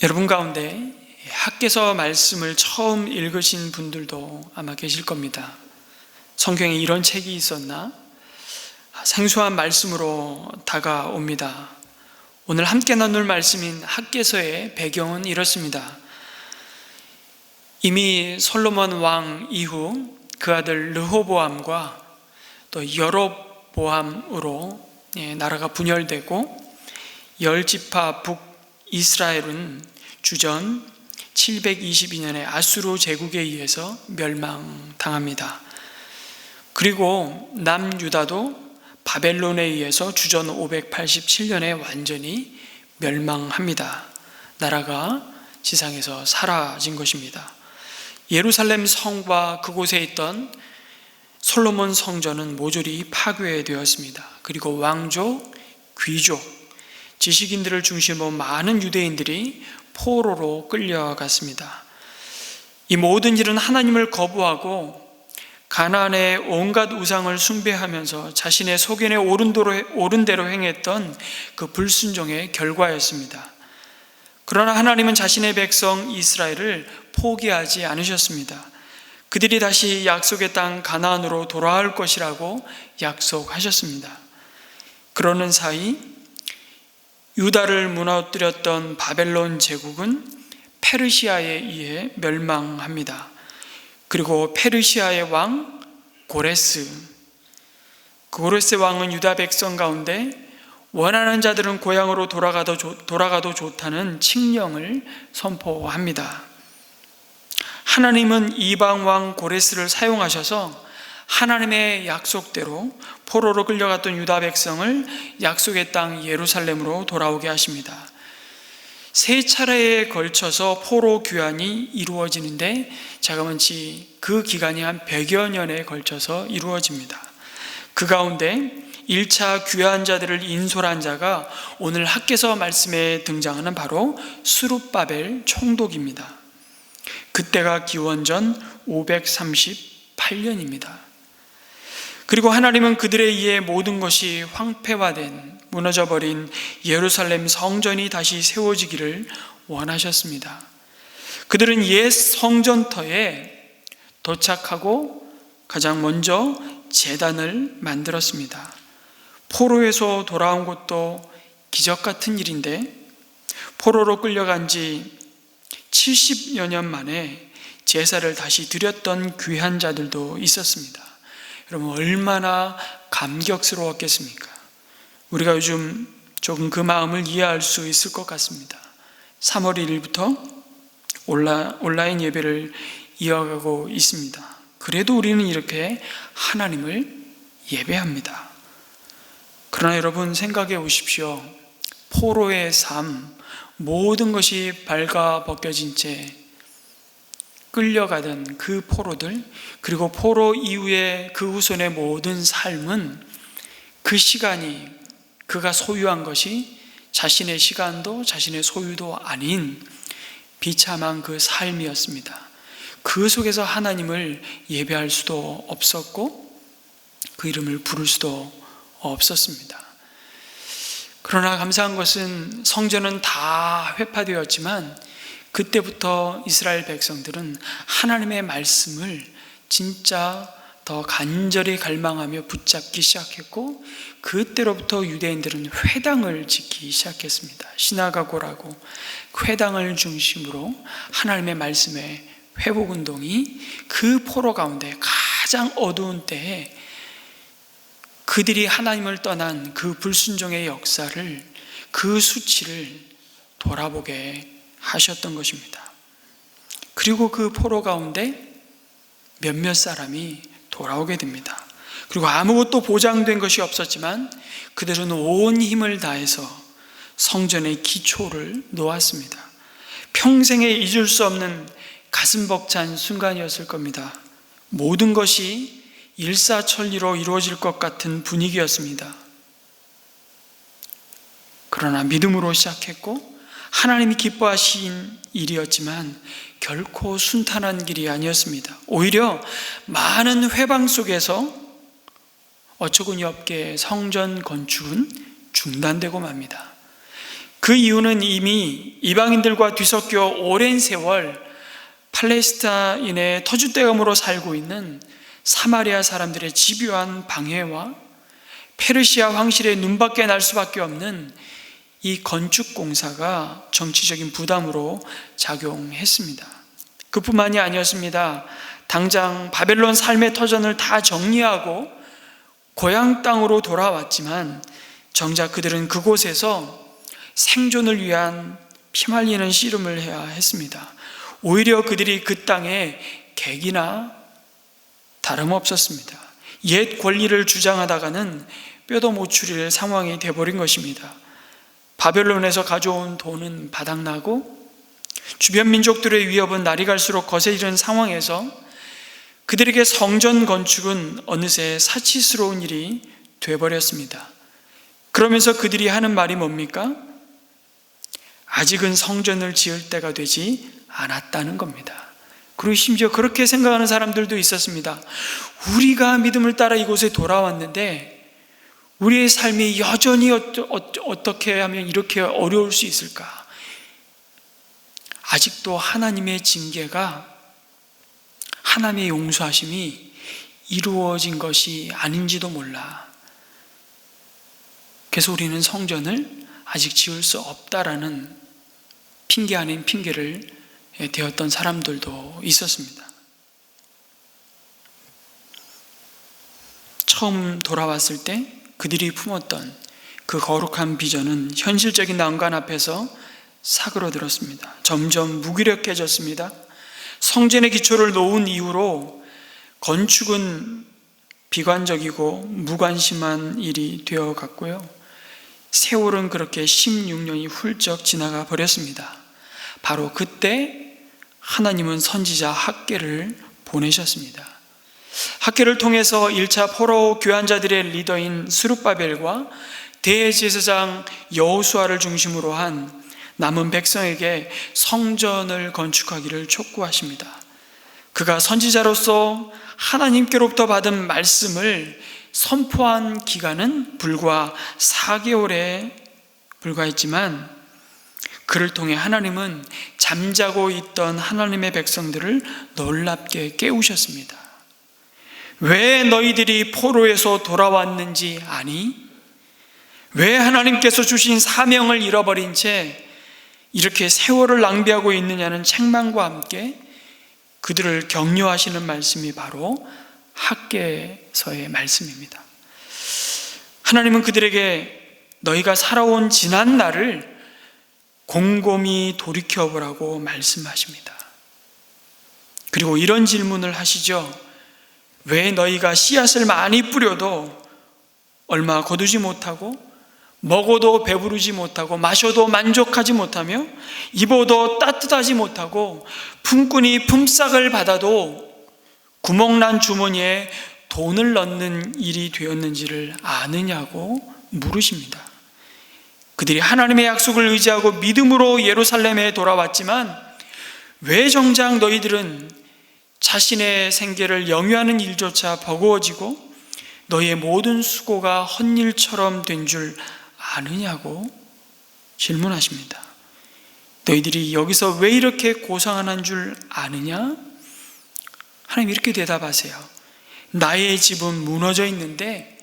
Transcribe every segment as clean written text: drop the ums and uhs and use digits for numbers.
여러분 가운데 학개서 말씀을 처음 읽으신 분들도 아마 계실 겁니다. 성경에 이런 책이 있었나? 생소한 말씀으로 다가옵니다. 오늘 함께 나눌 말씀인 학개서의 배경은 이렇습니다. 이미 솔로몬 왕 이후 그 아들 르호보암과 또 여로보암으로 나라가 분열되고 열지파 북이스라엘은 주전 722년에 아수르 제국에 의해서 멸망당합니다. 그리고 남유다도 바벨론에 의해서 주전 587년에 완전히 멸망합니다. 나라가 지상에서 사라진 것입니다. 예루살렘 성과 그곳에 있던 솔로몬 성전은 모조리 파괴되었습니다. 그리고 왕족, 귀족, 지식인들을 중심으로 많은 유대인들이 포로로 끌려갔습니다. 이 모든 일은 하나님을 거부하고 가나안의 온갖 우상을 숭배하면서 자신의 소견에 옳은 대로 행했던 그 불순종의 결과였습니다. 그러나 하나님은 자신의 백성 이스라엘을 포기하지 않으셨습니다. 그들이 다시 약속의 땅 가나안으로 돌아올 것이라고 약속하셨습니다. 그러는 사이 유다를 무너뜨렸던 바벨론 제국은 페르시아에 의해 멸망합니다. 그리고 페르시아의 왕 고레스, 그 고레스 왕은 유다 백성 가운데 원하는 자들은 고향으로 돌아가도 좋다는 칙령을 선포합니다. 하나님은 이방 왕 고레스를 사용하셔서 하나님의 약속대로 포로로 끌려갔던 유다 백성을 약속의 땅 예루살렘으로 돌아오게 하십니다. 세 차례에 걸쳐서 포로 귀환이 이루어지는데 자그마치 그 기간이 한 100여 년에 걸쳐서 이루어집니다. 그 가운데 1차 귀환자들을 인솔한 자가 오늘 학개서 말씀에 등장하는 바로 스룹바벨 총독입니다. 그때가 기원전 538년입니다. 그리고 하나님은 그들에 의해 모든 것이 황폐화된, 무너져버린 예루살렘 성전이 다시 세워지기를 원하셨습니다. 그들은 옛 성전터에 도착하고 가장 먼저 제단을 만들었습니다. 포로에서 돌아온 것도 기적 같은 일인데 포로로 끌려간 지 70여 년 만에 제사를 다시 드렸던 귀한 자들도 있었습니다. 여러분 얼마나 감격스러웠겠습니까? 우리가 요즘 조금 그 마음을 이해할 수 있을 것 같습니다. 3월 1일부터 온라인 예배를 이어가고 있습니다. 그래도 우리는 이렇게 하나님을 예배합니다. 그러나 여러분 생각해 보십시오. 포로의 삶, 모든 것이 발가벗겨진 채 끌려가던 그 포로들, 그리고 포로 이후에 그 후손의 모든 삶은 그 시간이 그가 소유한 것이 자신의 시간도 자신의 소유도 아닌 비참한 그 삶이었습니다. 그 속에서 하나님을 예배할 수도 없었고 그 이름을 부를 수도 없었습니다. 그러나 감사한 것은 성전은 다 회파되었지만 그때부터 이스라엘 백성들은 하나님의 말씀을 진짜 더 간절히 갈망하며 붙잡기 시작했고 그때로부터 유대인들은 회당을 짓기 시작했습니다. 시나고라고 회당을 중심으로 하나님의 말씀의 회복운동이 그 포로 가운데 가장 어두운 때에 그들이 하나님을 떠난 그 불순종의 역사를, 그 수치를 돌아보게 하셨던 것입니다. 그리고 그 포로 가운데 몇몇 사람이 돌아오게 됩니다. 그리고 아무것도 보장된 것이 없었지만 그들은 온 힘을 다해서 성전의 기초를 놓았습니다. 평생에 잊을 수 없는 가슴 벅찬 순간이었을 겁니다. 모든 것이 일사천리로 이루어질 것 같은 분위기였습니다. 그러나 믿음으로 시작했고 하나님이 기뻐하신 일이었지만 결코 순탄한 길이 아니었습니다. 오히려 많은 회방 속에서 어처구니 없게 성전 건축은 중단되고 맙니다. 그 이유는 이미 이방인들과 뒤섞여 오랜 세월 팔레스타인의 터줏대감으로 살고 있는 사마리아 사람들의 집요한 방해와 페르시아 황실의 눈밖에 날 수밖에 없는 이 건축 공사가 정치적인 부담으로 작용했습니다. 그뿐만이 아니었습니다. 당장 바벨론 삶의 터전을 다 정리하고 고향 땅으로 돌아왔지만 정작 그들은 그곳에서 생존을 위한 피말리는 씨름을 해야 했습니다. 오히려 그들이 그 땅에 객이나 다름없었습니다. 옛 권리를 주장하다가는 뼈도 못 추릴 상황이 되어버린 것입니다. 바벨론에서 가져온 돈은 바닥나고 주변 민족들의 위협은 날이 갈수록 거세지는 상황에서 그들에게 성전 건축은 어느새 사치스러운 일이 되어버렸습니다. 그러면서 그들이 하는 말이 뭡니까? 아직은 성전을 지을 때가 되지 않았다는 겁니다. 그리고 심지어 그렇게 생각하는 사람들도 있었습니다. 우리가 믿음을 따라 이곳에 돌아왔는데 우리의 삶이 여전히 어떻게 하면 이렇게 어려울 수 있을까? 아직도 하나님의 징계가, 하나님의 용서하심이 이루어진 것이 아닌지도 몰라. 그래서 우리는 성전을 아직 지을 수 없다라는 핑계 아닌 핑계를 대었던 사람들도 있었습니다. 처음 돌아왔을 때 그들이 품었던 그 거룩한 비전은 현실적인 난관 앞에서 사그러들었습니다. 점점 무기력해졌습니다. 성전의 기초를 놓은 이후로 건축은 비관적이고 무관심한 일이 되어갔고요. 세월은 그렇게 16년이 훌쩍 지나가 버렸습니다. 바로 그때 하나님은 선지자 학개를 보내셨습니다. 학개를 통해서 1차 포로 교환자들의 리더인 스룹바벨과 대제사장 여호수아를 중심으로 한 남은 백성에게 성전을 건축하기를 촉구하십니다. 그가 선지자로서 하나님께로부터 받은 말씀을 선포한 기간은 불과 4개월에 불과했지만 그를 통해 하나님은 잠자고 있던 하나님의 백성들을 놀랍게 깨우셨습니다. 왜 너희들이 포로에서 돌아왔는지 아니? 왜 하나님께서 주신 사명을 잃어버린 채 이렇게 세월을 낭비하고 있느냐는 책망과 함께 그들을 격려하시는 말씀이 바로 학개서의 말씀입니다. 하나님은 그들에게 너희가 살아온 지난 날을 곰곰이 돌이켜보라고 말씀하십니다. 그리고 이런 질문을 하시죠. 왜 너희가 씨앗을 많이 뿌려도 얼마 거두지 못하고 먹어도 배부르지 못하고 마셔도 만족하지 못하며 입어도 따뜻하지 못하고 품꾼이 품삯을 받아도 구멍난 주머니에 돈을 넣는 일이 되었는지를 아느냐고 물으십니다. 그들이 하나님의 약속을 의지하고 믿음으로 예루살렘에 돌아왔지만 왜 정작 너희들은 자신의 생계를 영위하는 일조차 버거워지고 너희의 모든 수고가 헛일처럼 된 줄 아느냐고 질문하십니다. 너희들이 여기서 왜 이렇게 고생하는 줄 아느냐? 하나님 이렇게 대답하세요. 나의 집은 무너져 있는데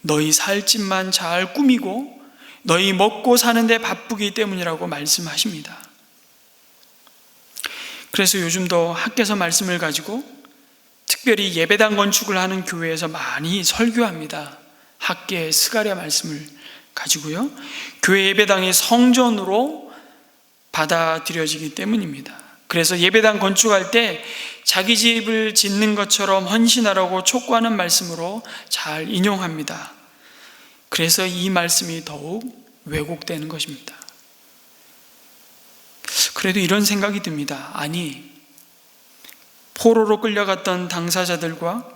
너희 살 집만 잘 꾸미고 너희 먹고 사는데 바쁘기 때문이라고 말씀하십니다. 그래서 요즘도 학개서 말씀을 가지고 특별히 예배당 건축을 하는 교회에서 많이 설교합니다. 학개 스가랴 말씀을 가지고요. 교회 예배당이 성전으로 받아들여지기 때문입니다. 그래서 예배당 건축할 때 자기 집을 짓는 것처럼 헌신하라고 촉구하는 말씀으로 잘 인용합니다. 그래서 이 말씀이 더욱 왜곡되는 것입니다. 그래도 이런 생각이 듭니다. 아니, 포로로 끌려갔던 당사자들과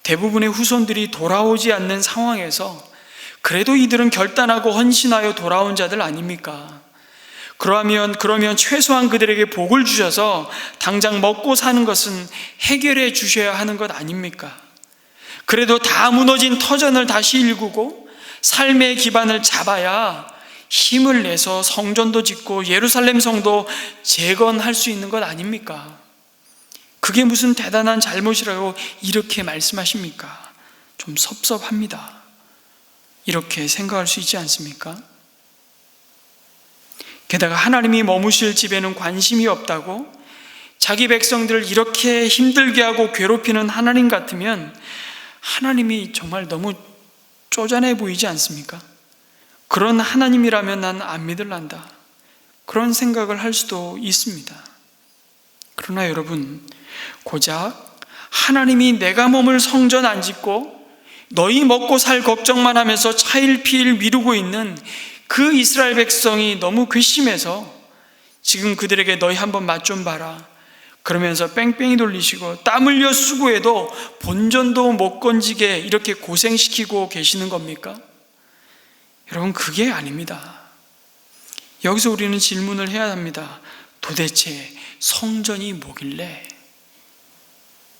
대부분의 후손들이 돌아오지 않는 상황에서 그래도 이들은 결단하고 헌신하여 돌아온 자들 아닙니까? 그러면 최소한 그들에게 복을 주셔서 당장 먹고 사는 것은 해결해 주셔야 하는 것 아닙니까? 그래도 다 무너진 터전을 다시 일구고 삶의 기반을 잡아야 힘을 내서 성전도 짓고 예루살렘 성도 재건할 수 있는 것 아닙니까? 그게 무슨 대단한 잘못이라고 이렇게 말씀하십니까? 좀 섭섭합니다. 이렇게 생각할 수 있지 않습니까? 게다가 하나님이 머무실 집에는 관심이 없다고 자기 백성들을 이렇게 힘들게 하고 괴롭히는 하나님 같으면 하나님이 정말 너무 쪼잔해 보이지 않습니까? 그런 하나님이라면 난 안 믿을란다, 그런 생각을 할 수도 있습니다. 그러나 여러분, 고작 하나님이 내가 머물 성전 안 짓고 너희 먹고 살 걱정만 하면서 차일피일 미루고 있는 그 이스라엘 백성이 너무 괘씸해서 지금 그들에게 너희 한번 맛 좀 봐라 그러면서 뺑뺑이 돌리시고 땀 흘려 수고해도 본전도 못 건지게 이렇게 고생시키고 계시는 겁니까? 여러분, 그게 아닙니다. 여기서 우리는 질문을 해야 합니다. 도대체 성전이 뭐길래?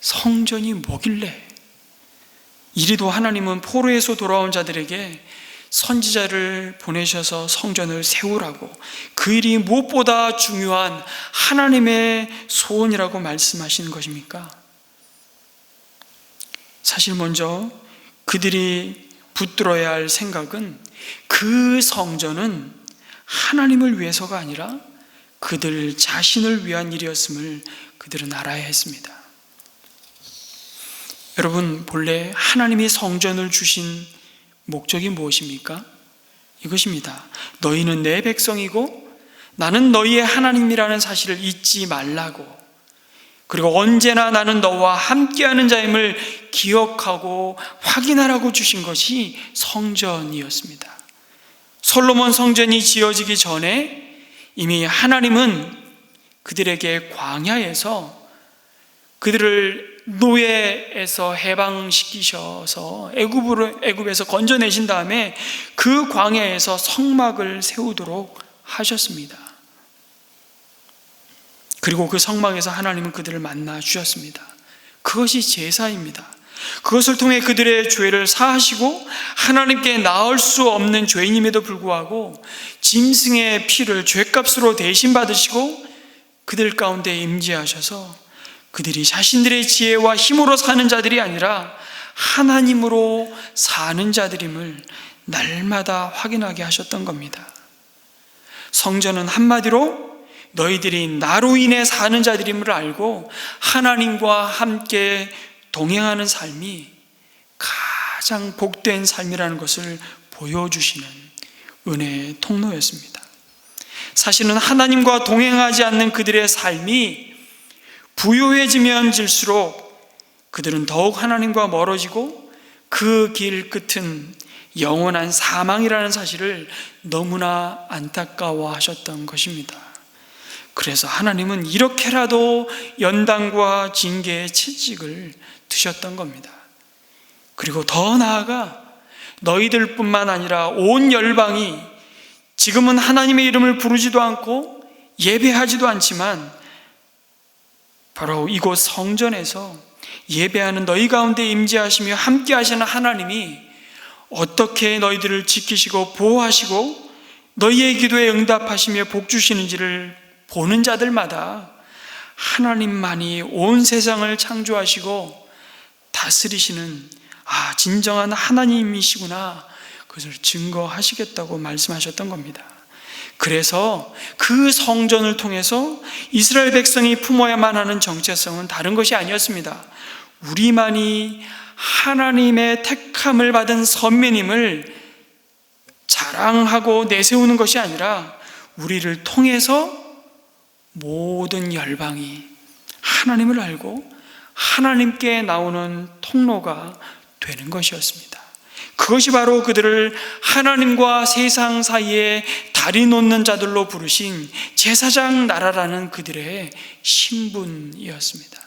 성전이 뭐길래? 이리도 하나님은 포로에서 돌아온 자들에게 선지자를 보내셔서 성전을 세우라고, 그 일이 무엇보다 중요한 하나님의 소원이라고 말씀하시는 것입니까? 사실 먼저 그들이 붙들어야 할 생각은 그 성전은 하나님을 위해서가 아니라 그들 자신을 위한 일이었음을 그들은 알아야 했습니다. 여러분, 본래 하나님이 성전을 주신 목적이 무엇입니까? 이것입니다. 너희는 내 백성이고 나는 너희의 하나님이라는 사실을 잊지 말라고, 그리고 언제나 나는 너와 함께하는 자임을 기억하고 확인하라고 주신 것이 성전이었습니다. 솔로몬 성전이 지어지기 전에 이미 하나님은 그들에게 광야에서 그들을 노예에서 해방시키셔서 애굽에서 건져내신 다음에 그 광야에서 성막을 세우도록 하셨습니다. 그리고 그 성막에서 하나님은 그들을 만나 주셨습니다. 그것이 제사입니다. 그것을 통해 그들의 죄를 사하시고 하나님께 나올 수 없는 죄인임에도 불구하고 짐승의 피를 죄값으로 대신 받으시고 그들 가운데 임재하셔서 그들이 자신들의 지혜와 힘으로 사는 자들이 아니라 하나님으로 사는 자들임을 날마다 확인하게 하셨던 겁니다. 성전은 한마디로 너희들이 나로 인해 사는 자들임을 알고 하나님과 함께 동행하는 삶이 가장 복된 삶이라는 것을 보여주시는 은혜의 통로였습니다. 사실은 하나님과 동행하지 않는 그들의 삶이 부요해지면 질수록 그들은 더욱 하나님과 멀어지고 그 길 끝은 영원한 사망이라는 사실을 너무나 안타까워하셨던 것입니다. 그래서 하나님은 이렇게라도 연단과 징계의 채찍을 드셨던 겁니다. 그리고 더 나아가 너희들뿐만 아니라 온 열방이 지금은 하나님의 이름을 부르지도 않고 예배하지도 않지만 바로 이곳 성전에서 예배하는 너희 가운데 임재하시며 함께 하시는 하나님이 어떻게 너희들을 지키시고 보호하시고 너희의 기도에 응답하시며 복 주시는지를 보는 자들마다 하나님만이 온 세상을 창조하시고 다스리시는 진정한 하나님이시구나, 그것을 증거하시겠다고 말씀하셨던 겁니다. 그래서 그 성전을 통해서 이스라엘 백성이 품어야만 하는 정체성은 다른 것이 아니었습니다. 우리만이 하나님의 택함을 받은 선민임을 자랑하고 내세우는 것이 아니라 우리를 통해서 모든 열방이 하나님을 알고 하나님께 나오는 통로가 되는 것이었습니다. 그것이 바로 그들을 하나님과 세상 사이에 다리 놓는 자들로 부르신 제사장 나라라는 그들의 신분이었습니다.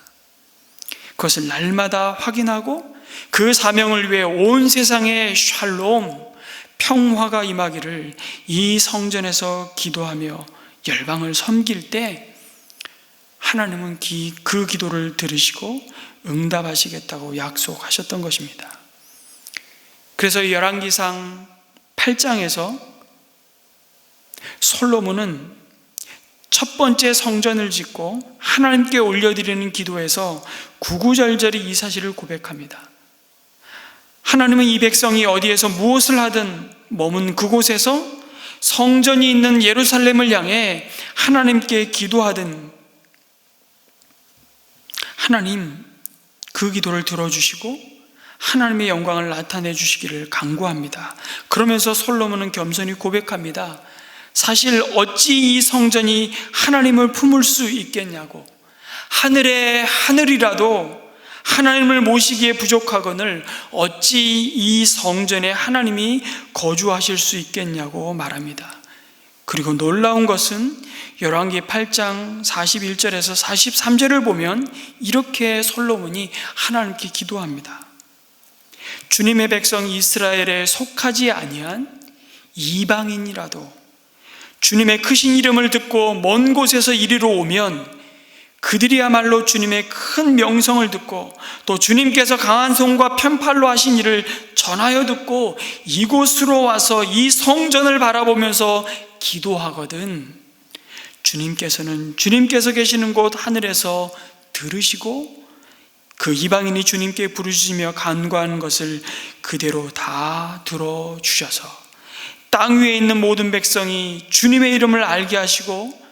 그것을 날마다 확인하고 그 사명을 위해 온 세상에 샬롬, 평화가 임하기를 이 성전에서 기도하며 열방을 섬길 때 하나님은 그 기도를 들으시고 응답하시겠다고 약속하셨던 것입니다. 그래서 열왕기상 8장에서 솔로몬은 첫 번째 성전을 짓고 하나님께 올려드리는 기도에서 구구절절히 이 사실을 고백합니다. 하나님은 이 백성이 어디에서 무엇을 하든 머문 그곳에서 성전이 있는 예루살렘을 향해 하나님께 기도하든 하나님 그 기도를 들어주시고 하나님의 영광을 나타내 주시기를 간구합니다. 그러면서 솔로몬은 겸손히 고백합니다. 사실 어찌 이 성전이 하나님을 품을 수 있겠냐고, 하늘의 하늘이라도 하나님을 모시기에 부족하거늘 어찌 이 성전에 하나님이 거주하실 수 있겠냐고 말합니다. 그리고 놀라운 것은 열왕기 8장 41절에서 43절을 보면 이렇게 솔로몬이 하나님께 기도합니다. 주님의 백성 이스라엘에 속하지 아니한 이방인이라도 주님의 크신 이름을 듣고 먼 곳에서 이리로 오면 그들이야말로 주님의 큰 명성을 듣고 또 주님께서 강한 손과 편팔로 하신 일을 전하여 듣고 이곳으로 와서 이 성전을 바라보면서 기도하거든 주님께서 계시는 곳 하늘에서 들으시고 그 이방인이 주님께 부르짖으며 간구하는 것을 그대로 다 들어주셔서 땅 위에 있는 모든 백성이 주님의 이름을 알게 하시고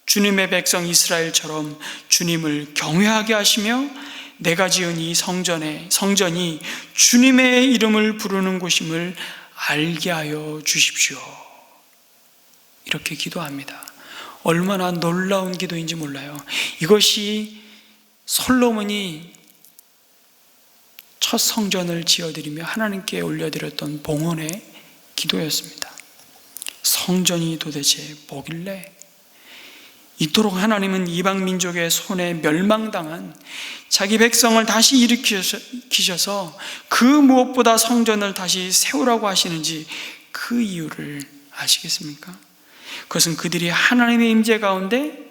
주님의 백성 이스라엘처럼 주님을 경외하게 하시며 내가 지은 이 성전이 주님의 이름을 부르는 곳임을 알게 하여 주십시오. 이렇게 기도합니다. 얼마나 놀라운 기도인지 몰라요. 이것이 솔로몬이 첫 성전을 지어드리며 하나님께 올려드렸던 봉헌의 기도였습니다. 성전이 도대체 뭐길래 이토록 하나님은 이방 민족의 손에 멸망당한 자기 백성을 다시 일으키셔서 그 무엇보다 성전을 다시 세우라고 하시는지 그 이유를 아시겠습니까? 그것은 그들이 하나님의 임재 가운데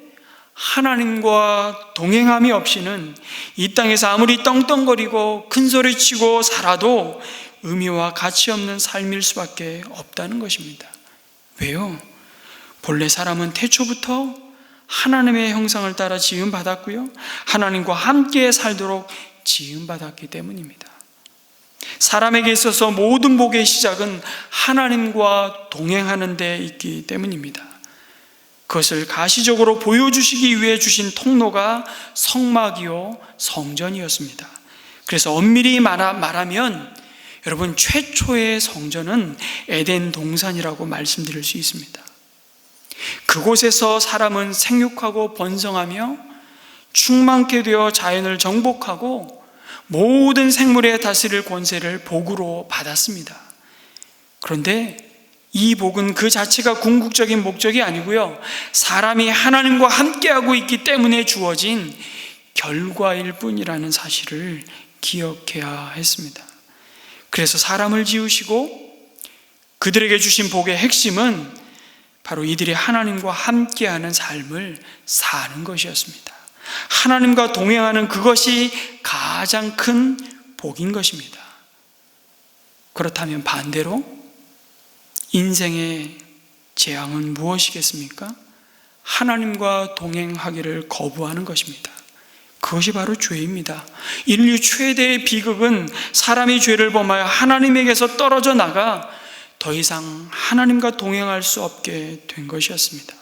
하나님과 동행함이 없이는 이 땅에서 아무리 떵떵거리고 큰소리치고 살아도 의미와 가치 없는 삶일 수밖에 없다는 것입니다. 왜요? 본래 사람은 태초부터 하나님의 형상을 따라 지음받았고요, 하나님과 함께 살도록 지음받았기 때문입니다. 사람에게 있어서 모든 복의 시작은 하나님과 동행하는 데 있기 때문입니다. 그것을 가시적으로 보여주시기 위해 주신 통로가 성막이요 성전이었습니다. 그래서 엄밀히 말하면 여러분, 최초의 성전은 에덴 동산이라고 말씀드릴 수 있습니다. 그곳에서 사람은 생육하고 번성하며 충만케 되어 자연을 정복하고 모든 생물의 다스릴 권세를 복으로 받았습니다. 그런데 이 복은 그 자체가 궁극적인 목적이 아니고요, 사람이 하나님과 함께하고 있기 때문에 주어진 결과일 뿐이라는 사실을 기억해야 했습니다. 그래서 사람을 지으시고 그들에게 주신 복의 핵심은 바로 이들이 하나님과 함께하는 삶을 사는 것이었습니다. 하나님과 동행하는 그것이 가장 큰 복인 것입니다. 그렇다면 반대로 인생의 재앙은 무엇이겠습니까? 하나님과 동행하기를 거부하는 것입니다. 그것이 바로 죄입니다. 인류 최대의 비극은 사람이 죄를 범하여 하나님에게서 떨어져 나가 더 이상 하나님과 동행할 수 없게 된 것이었습니다.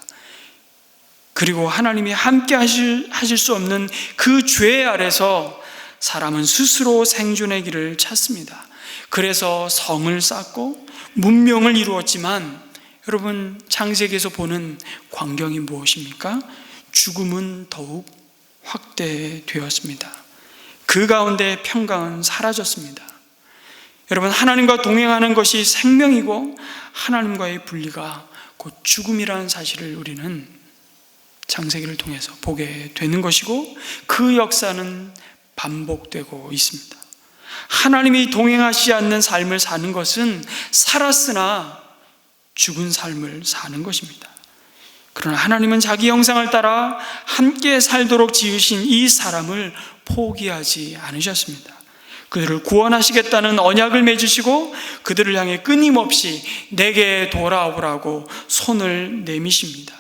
그리고 하나님이 함께 하실 수 없는 그 죄 아래서 사람은 스스로 생존의 길을 찾습니다. 그래서 성을 쌓고 문명을 이루었지만 여러분, 창세기에서 보는 광경이 무엇입니까? 죽음은 더욱 확대되었습니다. 그 가운데 평강은 사라졌습니다. 여러분, 하나님과 동행하는 것이 생명이고 하나님과의 분리가 곧 죽음이라는 사실을 우리는 창세기를 통해서 보게 되는 것이고, 그 역사는 반복되고 있습니다. 하나님이 동행하시지 않는 삶을 사는 것은 살았으나 죽은 삶을 사는 것입니다. 그러나 하나님은 자기 형상을 따라 함께 살도록 지으신 이 사람을 포기하지 않으셨습니다. 그들을 구원하시겠다는 언약을 맺으시고 그들을 향해 끊임없이 내게 돌아오라고 손을 내미십니다.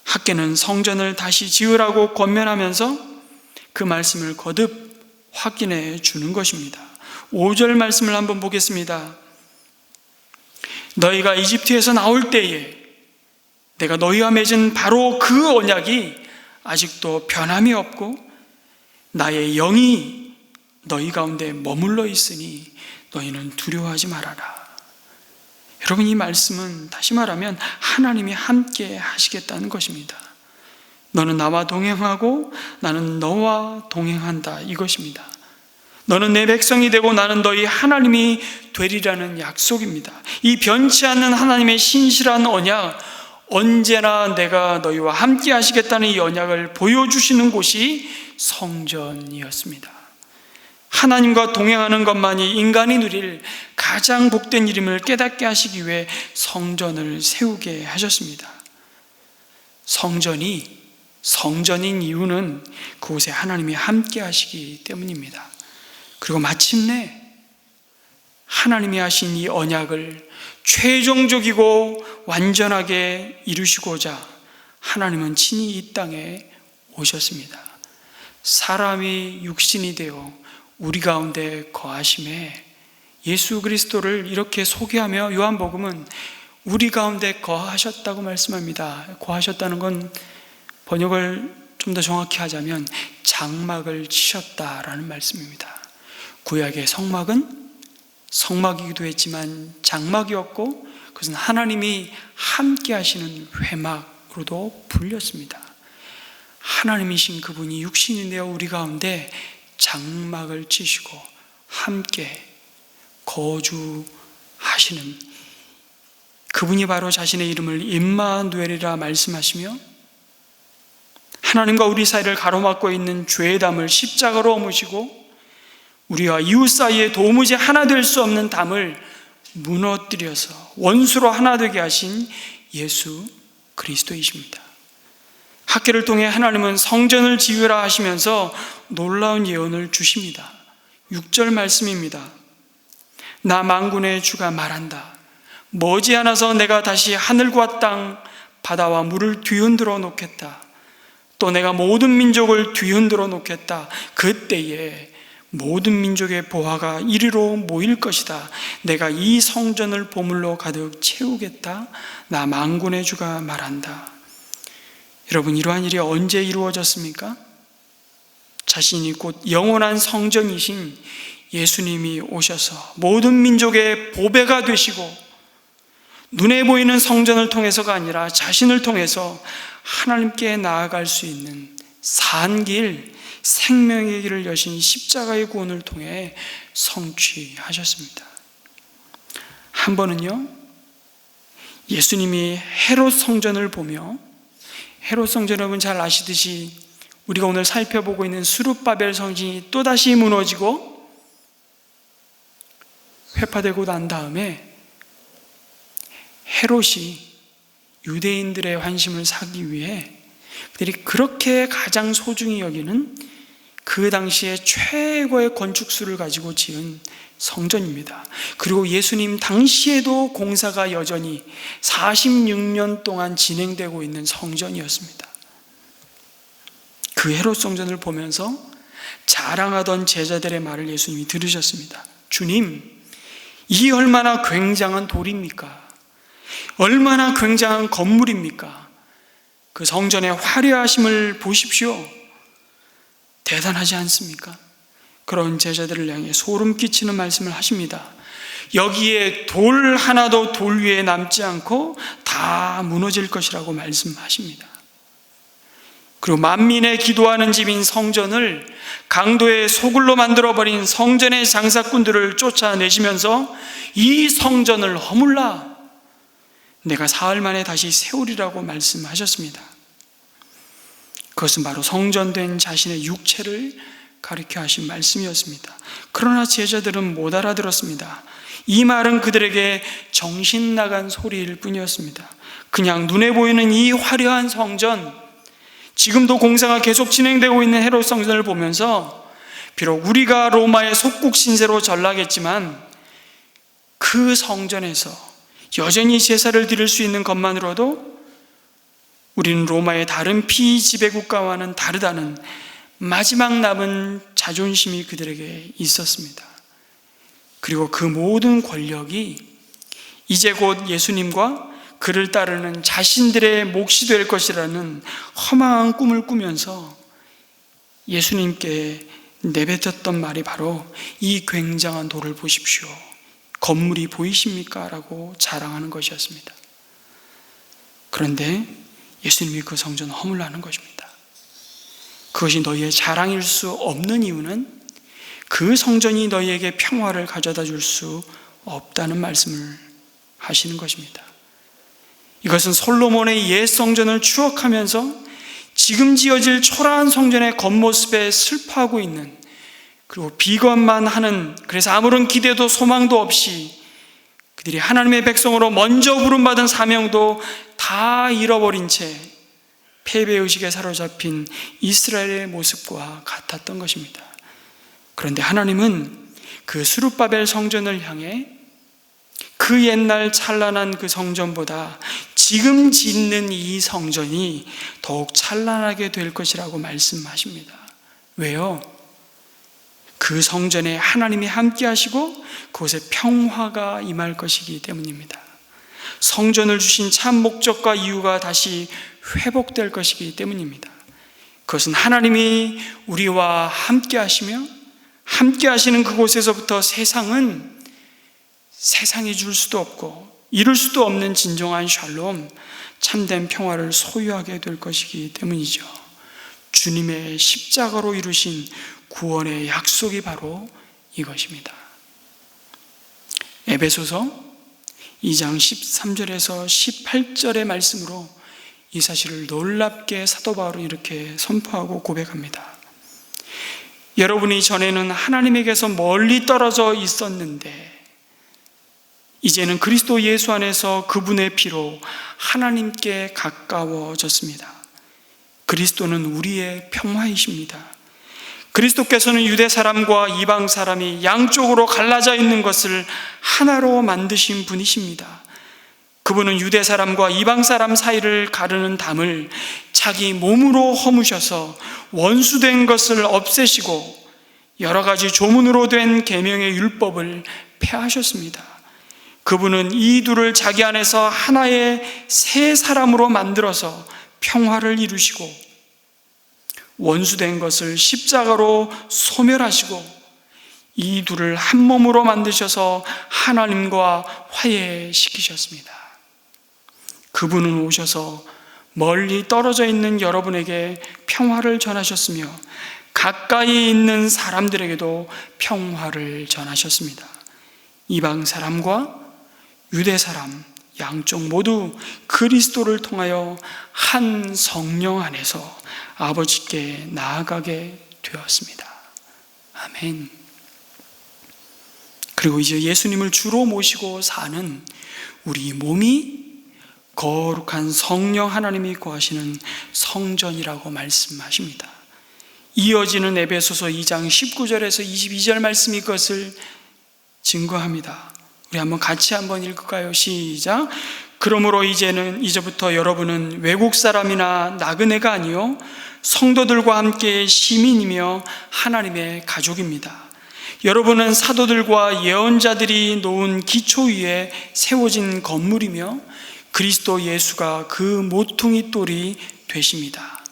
학개는 성전을 다시 지으라고 권면하면서 그 말씀을 거듭 확인해 주는 것입니다. 5절 말씀을 한번 보겠습니다. 너희가 이집트에서 나올 때에 내가 너희와 맺은 바로 그 언약이 아직도 변함이 없고 나의 영이 너희 가운데 머물러 있으니 너희는 두려워하지 말아라. 여러분, 이 말씀은 다시 말하면 하나님이 함께 하시겠다는 것입니다. 너는 나와 동행하고 나는 너와 동행한다, 이것입니다. 너는 내 백성이 되고 나는 너희 하나님이 되리라는 약속입니다. 이 변치 않는 하나님의 신실한 언약, 언제나 내가 너희와 함께 하시겠다는 이 언약을 보여주시는 곳이 성전이었습니다. 하나님과 동행하는 것만이 인간이 누릴 가장 복된 일임을 깨닫게 하시기 위해 성전을 세우게 하셨습니다. 성전인 이유는 그곳에 하나님이 함께 하시기 때문입니다. 그리고 마침내 하나님이 하신 이 언약을 최종적이고 완전하게 이루시고자 하나님은 친히 이 땅에 오셨습니다. 사람이 육신이 되어 우리 가운데 거하심에 예수 그리스도를 이렇게 소개하며 요한복음은 우리 가운데 거하셨다고 말씀합니다. 거하셨다는 건 번역을 좀 더 정확히 하자면 장막을 치셨다라는 말씀입니다. 구약의 성막은 성막이기도 했지만 장막이었고 그것은 하나님이 함께 하시는 회막으로도 불렸습니다. 하나님이신 그분이 육신이 되어 우리 가운데 장막을 치시고 함께 거주하시는 그분이 바로 자신의 이름을 임마누엘이라 말씀하시며 하나님과 우리 사이를 가로막고 있는 죄의 담을 십자가로 옮으시고 우리와 이웃 사이에 도무지 하나 될 수 없는 담을 무너뜨려서 원수로 하나 되게 하신 예수 그리스도이십니다. 학개를 통해 하나님은 성전을 지으라 하시면서 놀라운 예언을 주십니다. 6절 말씀입니다. 나 만군의 주가 말한다. 머지않아서 내가 다시 하늘과 땅, 바다와 물을 뒤흔들어 놓겠다. 또 내가 모든 민족을 뒤흔들어 놓겠다. 그때에 모든 민족의 보화가 이리로 모일 것이다. 내가 이 성전을 보물로 가득 채우겠다. 나 만군의 주가 말한다. 여러분, 이러한 일이 언제 이루어졌습니까? 자신이 곧 영원한 성전이신 예수님이 오셔서 모든 민족의 보배가 되시고 눈에 보이는 성전을 통해서가 아니라 자신을 통해서 하나님께 나아갈 수 있는 산 길, 생명의 길을 여신 십자가의 구원을 통해 성취하셨습니다. 한 번은요, 예수님이 헤롯 성전을 보며, 헤롯 성전 여러분 잘 아시듯이 우리가 오늘 살펴보고 있는 스룹바벨 성전이 또다시 무너지고 회파되고 난 다음에 헤롯이 유대인들의 환심을 사기 위해 그들이 그렇게 가장 소중히 여기는 그 당시에 최고의 건축수를 가지고 지은 성전입니다. 그리고 예수님 당시에도 공사가 여전히 46년 동안 진행되고 있는 성전이었습니다. 그 헤롯 성전을 보면서 자랑하던 제자들의 말을 예수님이 들으셨습니다. 주님, 이 얼마나 굉장한 돌입니까? 얼마나 굉장한 건물입니까? 그 성전의 화려하심을 보십시오. 대단하지 않습니까? 그런 제자들을 향해 소름 끼치는 말씀을 하십니다. 여기에 돌 하나도 돌 위에 남지 않고 다 무너질 것이라고 말씀하십니다. 그리고 만민의 기도하는 집인 성전을 강도의 소굴로 만들어버린 성전의 장사꾼들을 쫓아내시면서 이 성전을 허물라, 내가 사흘 만에 다시 세우리라고 말씀하셨습니다. 그것은 바로 성전된 자신의 육체를 가리켜 하신 말씀이었습니다. 그러나 제자들은 못 알아들었습니다. 이 말은 그들에게 정신 나간 소리일 뿐이었습니다. 그냥 눈에 보이는 이 화려한 성전, 지금도 공사가 계속 진행되고 있는 헤롯 성전을 보면서 비록 우리가 로마의 속국 신세로 전락했지만 그 성전에서 여전히 제사를 드릴 수 있는 것만으로도 우리는 로마의 다른 피지배국가와는 다르다는 마지막 남은 자존심이 그들에게 있었습니다. 그리고 그 모든 권력이 이제 곧 예수님과 그를 따르는 자신들의 몫이 될 것이라는 허망한 꿈을 꾸면서 예수님께 내뱉었던 말이 바로 이 굉장한 돌을 보십시오. 건물이 보이십니까? 라고 자랑하는 것이었습니다. 그런데 예수님이 그 성전을 허물라는 것입니다. 그것이 너희의 자랑일 수 없는 이유는 그 성전이 너희에게 평화를 가져다 줄 수 없다는 말씀을 하시는 것입니다. 이것은 솔로몬의 옛 성전을 추억하면서 지금 지어질 초라한 성전의 겉모습에 슬퍼하고 있는, 그리고 비관만 하는, 그래서 아무런 기대도 소망도 없이 그들이 하나님의 백성으로 먼저 부름받은 사명도 다 잃어버린 채 패배의식에 사로잡힌 이스라엘의 모습과 같았던 것입니다. 그런데 하나님은 그 스룹바벨 성전을 향해 그 옛날 찬란한 그 성전보다 지금 짓는 이 성전이 더욱 찬란하게 될 것이라고 말씀하십니다. 왜요? 그 성전에 하나님이 함께 하시고 그곳에 평화가 임할 것이기 때문입니다. 성전을 주신 참 목적과 이유가 다시 회복될 것이기 때문입니다. 그것은 하나님이 우리와 함께 하시며 함께 하시는 그곳에서부터 세상이 줄 수도 없고 이룰 수도 없는 진정한 샬롬, 참된 평화를 소유하게 될 것이기 때문이죠. 주님의 십자가로 이루신 구원의 약속이 바로 이것입니다. 에베소서 2장 13절에서 18절의 말씀으로 이 사실을 놀랍게 사도 바울은 이렇게 선포하고 고백합니다. 여러분이 전에는 하나님에게서 멀리 떨어져 있었는데 이제는 그리스도 예수 안에서 그분의 피로 하나님께 가까워졌습니다. 그리스도는 우리의 평화이십니다. 그리스도께서는 유대 사람과 이방 사람이 양쪽으로 갈라져 있는 것을 하나로 만드신 분이십니다. 그분은 유대 사람과 이방 사람 사이를 가르는 담을 자기 몸으로 허무셔서 원수된 것을 없애시고 여러 가지 조문으로 된 계명의 율법을 폐하셨습니다. 그분은 이 둘을 자기 안에서 하나의 새 사람으로 만들어서 평화를 이루시고 원수된 것을 십자가로 소멸하시고 이 둘을 한 몸으로 만드셔서 하나님과 화해시키셨습니다. 그분은 오셔서 멀리 떨어져 있는 여러분에게 평화를 전하셨으며 가까이 있는 사람들에게도 평화를 전하셨습니다. 이방 사람과 유대 사람 양쪽 모두 그리스도를 통하여 한 성령 안에서 아버지께 나아가게 되었습니다. 아멘. 그리고 이제 예수님을 주로 모시고 사는 우리 몸이 거룩한 성령 하나님이 거하시는 성전이라고 말씀하십니다. 이어지는 에베소서 2장 19절에서 22절 말씀이 그것을 증거합니다. 우리 같이 한번 읽을까요? 시작. 그러므로 이제부터 여러분은 외국 사람이나 나그네가 아니요 성도들과 함께 시민이며 하나님의 가족입니다. 여러분은 사도들과 예언자들이 놓은 기초 위에 세워진 건물이며 그리스도 예수가 그 모퉁이 돌이 되십니다.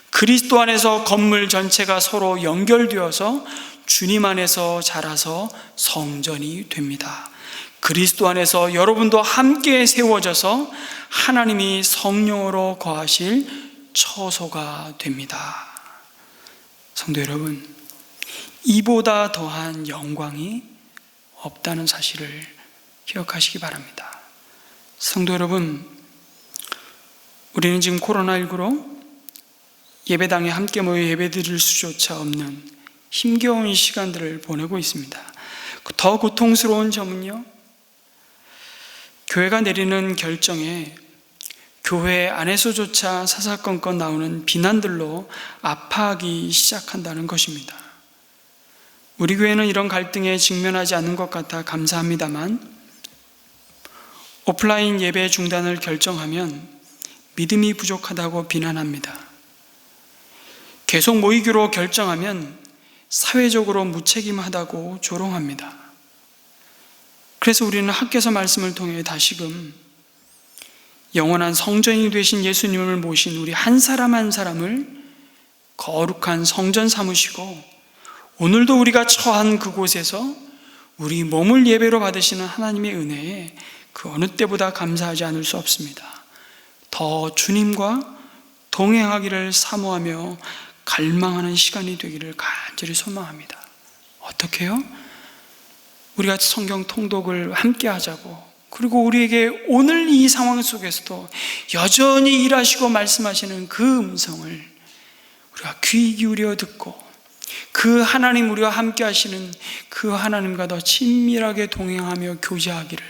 그리스도 안에서 건물 전체가 서로 연결되어서 주님 안에서 자라서 성전이 됩니다. 그리스도 안에서 여러분도 함께 세워져서 하나님이 성령으로 거하실 처소가 됩니다. 성도 여러분, 이보다 더한 영광이 없다는 사실을 기억하시기 바랍니다. 성도 여러분, 우리는 지금 코로나19로 예배당에 함께 모여 예배드릴 수조차 없는 힘겨운 시간들을 보내고 있습니다. 더 고통스러운 점은요, 교회가 내리는 결정에 교회 안에서조차 사사건건 나오는 비난들로 아파하기 시작한다는 것입니다. 우리 교회는 이런 갈등에 직면하지 않는 것 같아 감사합니다만, 오프라인 예배 중단을 결정하면 믿음이 부족하다고 비난합니다. 계속 모이기로 결정하면 사회적으로 무책임하다고 조롱합니다. 그래서 우리는 학개서 말씀을 통해 다시금 영원한 성전이 되신 예수님을 모신 우리 한 사람 한 사람을 거룩한 성전 삼으시고, 오늘도 우리가 처한 그곳에서 우리 몸을 예배로 받으시는 하나님의 은혜에 그 어느 때보다 감사하지 않을 수 없습니다. 더 주님과 동행하기를 사모하며 갈망하는 시간이 되기를 간절히 소망합니다. 어떻게 해요? 우리가 성경 통독을 함께 하자고, 그리고 우리에게 오늘 이 상황 속에서도 여전히 일하시고 말씀하시는 그 음성을 우리가 귀 기울여 듣고, 그 하나님, 우리와 함께 하시는 그 하나님과 더 친밀하게 동행하며 교제하기를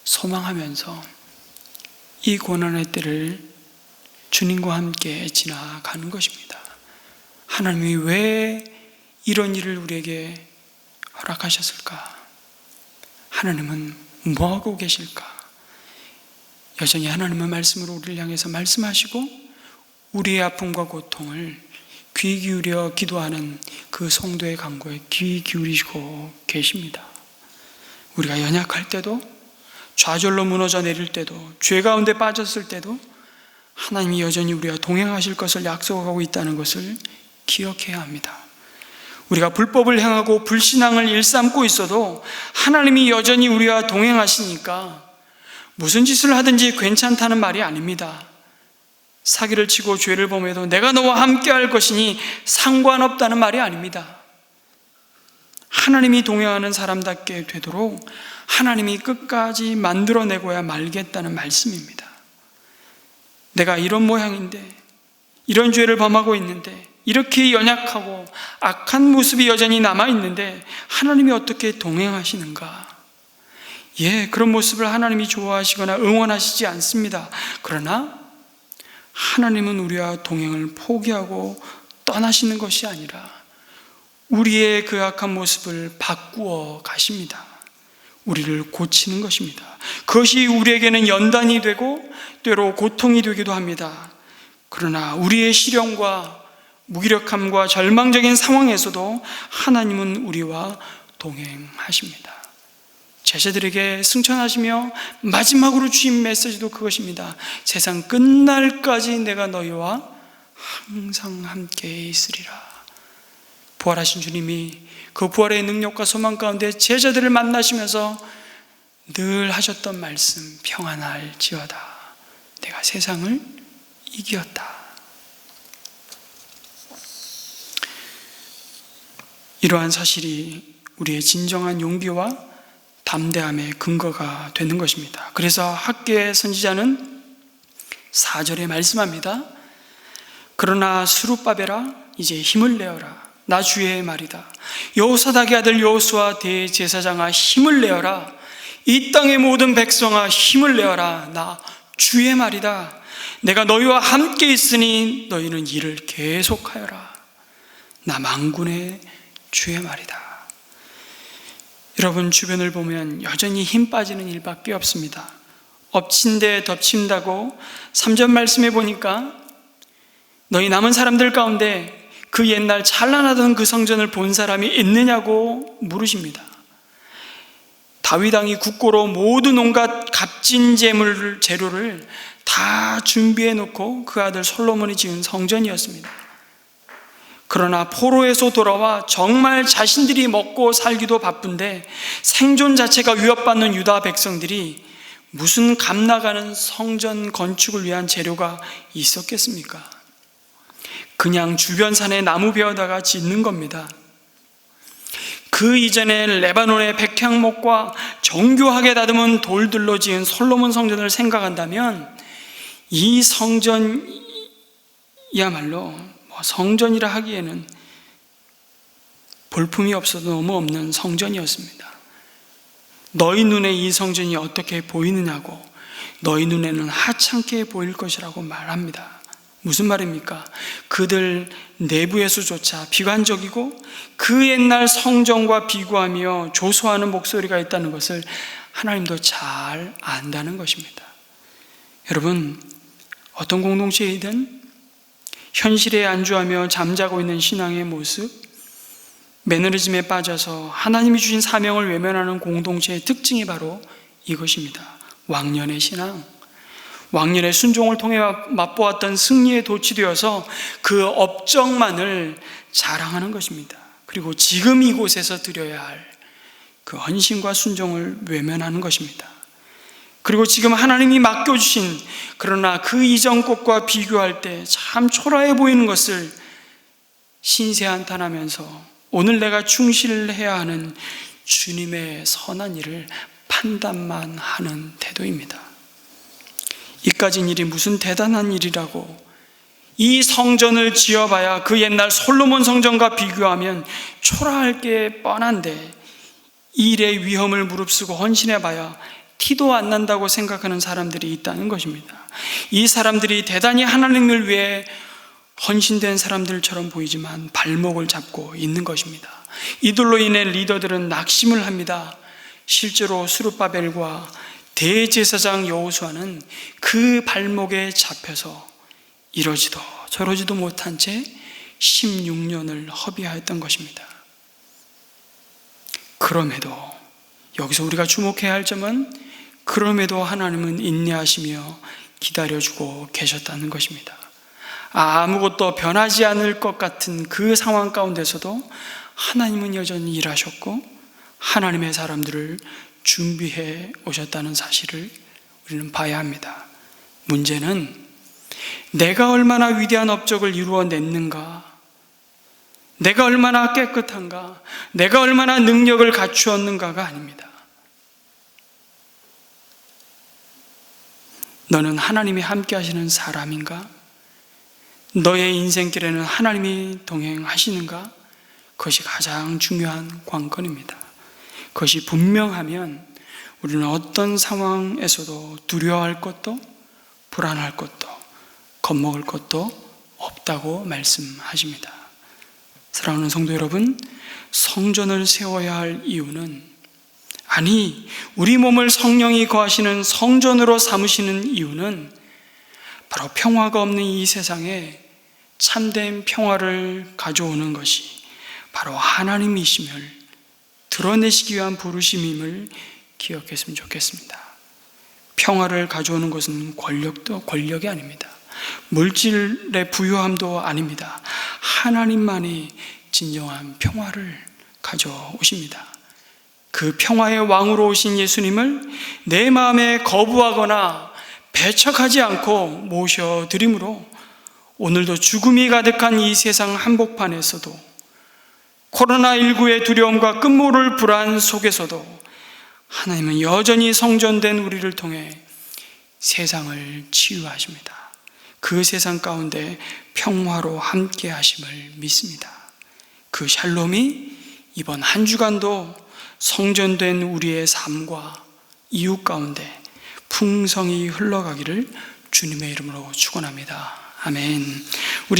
소망하면서 이 고난의 때를 주님과 함께 지나가는 것입니다. 하나님이 왜 이런 일을 우리에게 허락하셨을까? 하나님은 뭐하고 계실까? 여전히 하나님의 말씀으로 우리를 향해서 말씀하시고, 우리의 아픔과 고통을 귀 기울여 기도하는 그 성도의 간구에 귀 기울이시고 계십니다. 우리가 연약할 때도, 좌절로 무너져 내릴 때도, 죄 가운데 빠졌을 때도 하나님이 여전히 우리와 동행하실 것을 약속하고 있다는 것을 기억해야 합니다. 우리가 불법을 행하고 불신앙을 일삼고 있어도 하나님이 여전히 우리와 동행하시니까 무슨 짓을 하든지 괜찮다는 말이 아닙니다. 사기를 치고 죄를 범해도 내가 너와 함께 할 것이니 상관없다는 말이 아닙니다. 하나님이 동행하는 사람답게 되도록 하나님이 끝까지 만들어내고야 말겠다는 말씀입니다. 내가 이런 모양인데, 이런 죄를 범하고 있는데, 이렇게 연약하고 악한 모습이 여전히 남아있는데 하나님이 어떻게 동행하시는가? 그런 모습을 하나님이 좋아하시거나 응원하시지 않습니다. 그러나 하나님은 우리와 동행을 포기하고 떠나시는 것이 아니라 우리의 그 악한 모습을 바꾸어 가십니다. 우리를 고치는 것입니다. 그것이 우리에게는 연단이 되고 때로 고통이 되기도 합니다. 그러나 우리의 시련과 무기력함과 절망적인 상황에서도 하나님은 우리와 동행하십니다. 제자들에게 승천하시며 마지막으로 주신 메시지도 그것입니다. 세상 끝날까지 내가 너희와 항상 함께 있으리라. 부활하신 주님이 그 부활의 능력과 소망 가운데 제자들을 만나시면서 늘 하셨던 말씀, 평안할지어다. 내가 세상을 이기었다. 이러한 사실이 우리의 진정한 용기와 담대함의 근거가 되는 것입니다. 그래서 학개 선지자는 4절에 말씀합니다. 그러나 스룹바벨아, 이제 힘을 내어라. 나 주의 말이다. 여호사닥의 아들 여호수아 대제사장아, 힘을 내어라. 이 땅의 모든 백성아, 힘을 내어라. 나 주의 말이다. 내가 너희와 함께 있으니 너희는 일을 계속하여라. 나 만군의 주의 말이다. 여러분, 주변을 보면 여전히 힘 빠지는 일밖에 없습니다. 엎친 데 덮친다고 3절 말씀해 보니까 너희 남은 사람들 가운데 그 옛날 찬란하던 그 성전을 본 사람이 있느냐고 물으십니다. 다윗 왕이 국고로 모든 온갖 값진 재료를 다 준비해 놓고 그 아들 솔로몬이 지은 성전이었습니다. 그러나 포로에서 돌아와 정말 자신들이 먹고 살기도 바쁜데 생존 자체가 위협받는 유다 백성들이 무슨 값나가는 성전 건축을 위한 재료가 있었겠습니까? 그냥 주변 산에 나무 베어다가 짓는 겁니다. 그 이전에 레바논의 백향목과 정교하게 다듬은 돌들로 지은 솔로몬 성전을 생각한다면 이 성전이야말로 성전이라 하기에는 볼품이 없어도 너무 없는 성전이었습니다. 너희 눈에 이 성전이 어떻게 보이느냐고, 너희 눈에는 하찮게 보일 것이라고 말합니다. 무슨 말입니까? 그들 내부에서조차 비관적이고 그 옛날 성전과 비교하며 조소하는 목소리가 있다는 것을 하나님도 잘 안다는 것입니다. 여러분, 어떤 공동체이든 현실에 안주하며 잠자고 있는 신앙의 모습, 매너리즘에 빠져서 하나님이 주신 사명을 외면하는 공동체의 특징이 바로 이것입니다. 왕년의 신앙, 왕년의 순종을 통해 맛보았던 승리에 도취되어서 그 업적만을 자랑하는 것입니다. 그리고 지금 이곳에서 드려야 할 그 헌신과 순종을 외면하는 것입니다. 그리고 지금 하나님이 맡겨주신, 그러나 그 이전 것과 비교할 때 참 초라해 보이는 것을 신세한탄하면서 오늘 내가 충실해야 하는 주님의 선한 일을 판단만 하는 태도입니다. 이까진 일이 무슨 대단한 일이라고, 이 성전을 지어봐야 그 옛날 솔로몬 성전과 비교하면 초라할 게 뻔한데 이 일의 위험을 무릅쓰고 헌신해봐야 티도 안 난다고 생각하는 사람들이 있다는 것입니다. 이 사람들이 대단히 하나님을 위해 헌신된 사람들처럼 보이지만 발목을 잡고 있는 것입니다. 이들로 인해 리더들은 낙심을 합니다. 실제로 스룹바벨과 대제사장 여호수아는 그 발목에 잡혀서 이러지도 저러지도 못한 채 16년을 허비하였던 것입니다. 그럼에도 여기서 우리가 주목해야 할 점은, 그럼에도 하나님은 인내하시며 기다려주고 계셨다는 것입니다. 아무것도 변하지 않을 것 같은 그 상황 가운데서도 하나님은 여전히 일하셨고 하나님의 사람들을 준비해 오셨다는 사실을 우리는 봐야 합니다. 문제는 내가 얼마나 위대한 업적을 이루어냈는가, 내가 얼마나 깨끗한가, 내가 얼마나 능력을 갖추었는가가 아닙니다. 너는 하나님이 함께 하시는 사람인가? 너의 인생길에는 하나님이 동행하시는가? 그것이 가장 중요한 관건입니다. 그것이 분명하면 우리는 어떤 상황에서도 두려워할 것도 불안할 것도 겁먹을 것도 없다고 말씀하십니다. 사랑하는 성도 여러분, 성전을 세워야 할 이유는, 아니 우리 몸을 성령이 거하시는 성전으로 삼으시는 이유는 바로 평화가 없는 이 세상에 참된 평화를 가져오는 것이 바로 하나님이심을 드러내시기 위한 부르심임을 기억했으면 좋겠습니다. 평화를 가져오는 것은 권력이 아닙니다. 물질의 부유함도 아닙니다. 하나님만이 진정한 평화를 가져오십니다. 그 평화의 왕으로 오신 예수님을 내 마음에 거부하거나 배척하지 않고 모셔드림으로 오늘도 죽음이 가득한 이 세상 한복판에서도, 코로나19의 두려움과 끝모를 불안 속에서도 하나님은 여전히 성전된 우리를 통해 세상을 치유하십니다. 그 세상 가운데 평화로 함께 하심을 믿습니다. 그 샬롬이 이번 한 주간도 성전된 우리의 삶과 이웃 가운데 풍성히 흘러가기를 주님의 이름으로 축원합니다. 아멘.